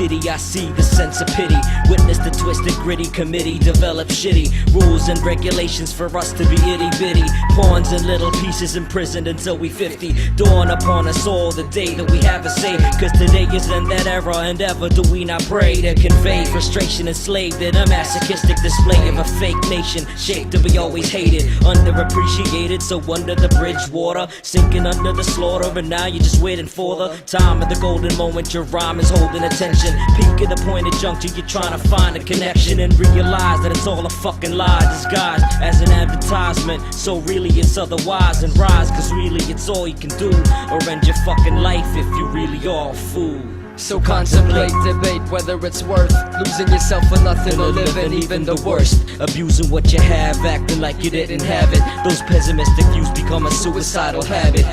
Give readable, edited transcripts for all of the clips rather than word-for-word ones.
city, I see the sense of pity. Witness the twisted, gritty committee develop shitty rules and regulations for us to be itty-bitty pawns in little pieces imprisoned until we 50. Dawn upon us all the day that we have a say, cause today isn't that era, and ever do we not pray to convey frustration enslaved in a masochistic display of a fake nation shaped to be always hated, underappreciated, so under the bridge water, sinking under the slaughter, and now you're just waiting for the time of the golden moment. Your rhyme is holding attention, peak at the pointed juncture, you're trying to find a connection and realize that it's all a fucking lie disguised as an advertisement. So really it's otherwise, and rise, cause really it's all you can do, or end your fucking life if you really are a fool. So contemplate, debate whether it's worth losing yourself for nothing or living even the worst. Abusing what you have, acting like you didn't have it. Those pessimistic views become a suicidal habit.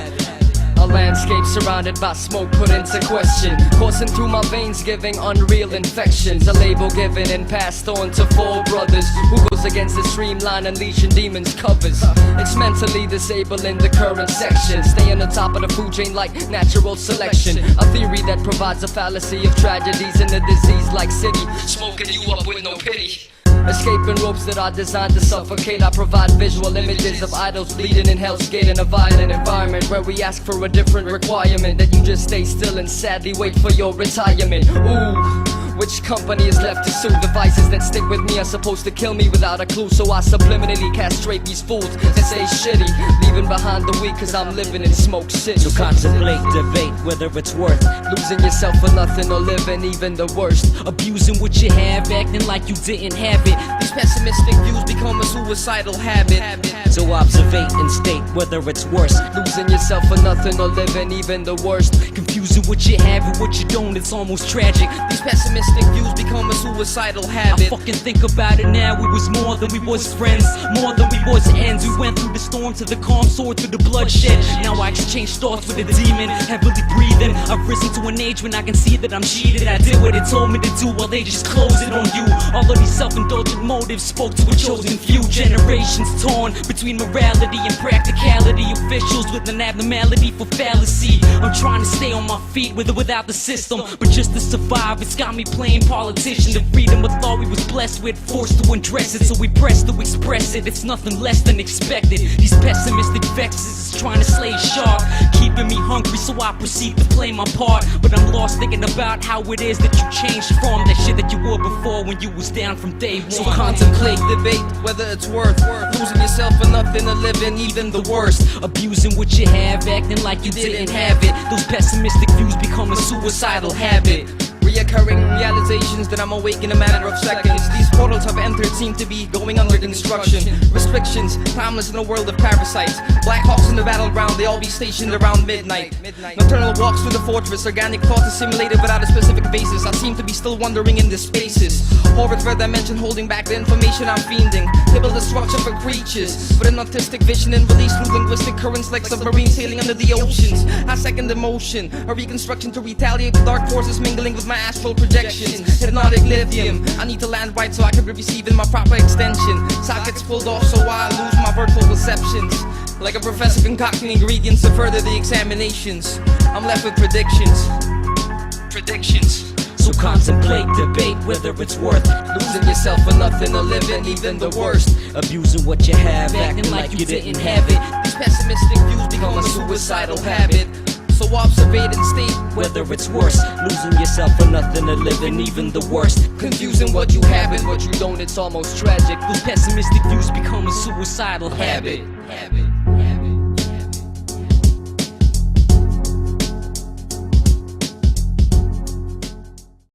A landscape surrounded by smoke put into question, coursing through my veins giving unreal infections. A label given and passed on to four brothers who goes against the streamline unleashing demons covers. It's mentally disabling the current section, stay on the top of the food chain like natural selection. A theory that provides a fallacy of tragedies in a disease-like city, smoking you up with no pity. Escaping ropes that are designed to suffocate. I provide visual images of idols bleeding in Hell's Gate, in a violent environment where we ask for a different requirement, that you just stay still and sadly wait for your retirement. Ooh, which company is left to sue? The vices that stick with me are supposed to kill me without a clue, so I subliminally castrate these fools that say shitty, leaving behind the weak cause I'm living in Smoke City. So contemplate, debate whether it's worth losing yourself for nothing or living even the worst. Abusing what you have, acting like you didn't have it. These pessimistic views become a suicidal habit. So observate and state whether it's worse. Losing yourself for nothing or living even the worst. Confusing what you have and what you don't, it's almost tragic. These pessimistic views become a suicidal habit. I fucking think about it now, we was more than we was friends, more than we was ends. We went through the storm to the calm, soared through the bloodshed. Now I exchange thoughts with a demon, heavily breathing. I've risen to an age when I can see that I'm cheated. I did what it told me to do while they just closed it on you. All of these self-indulgent motives spoke to a chosen few. Generations torn between morality and practicality. Officials with an abnormality for fallacy. I'm trying to stay on my feet with or without the system, but just to survive, it's got me playing politician. The freedom of thought we was blessed with, forced to undress it, so we press to express it. It's nothing less than expected. These pessimistic vexes is trying to slay sharp, keeping me hungry, so I proceed to play my part. But I'm lost thinking about how it is that you changed from that shit that you were before when you was down from day one. So contemplate, debate whether it's worth losing yourself for nothing or living even the worst. Abusing what you have, acting like you didn't have it. Those pessimistic views become a suicidal habit. Reoccurring realizations that I'm awake in a matter of seconds. These portals I've entered seem to be going under construction. Restrictions, timeless in a world of parasites. Black Hawks in the battleground, they all be stationed around midnight. Nocturnal walks through the fortress, organic thoughts assimilated without a specific basis. I seem to be still wandering in the spaces. Horror thread dimension holding back the information I'm fiending. They build a structure for creatures with an autistic vision and release through linguistic currents like submarines sailing under the oceans. I second emotion, a reconstruction to retaliate with dark forces mingling with my astral projections. Hypnotic lithium, I need to land right so I can be receiving my proper extension. Sockets pulled off so I lose my vertical perceptions. Like a professor concocting ingredients to further the examinations, I'm left with predictions. So contemplate, debate whether it's worth losing yourself for nothing or living even the worst. Abusing what you have, acting like you didn't have it. These pessimistic views become a suicidal habit. So observate and state whether it's worse. Losing yourself for nothing or living even the worst. Confusing what you have and what you don't, it's almost tragic. Those pessimistic views become a suicidal habit.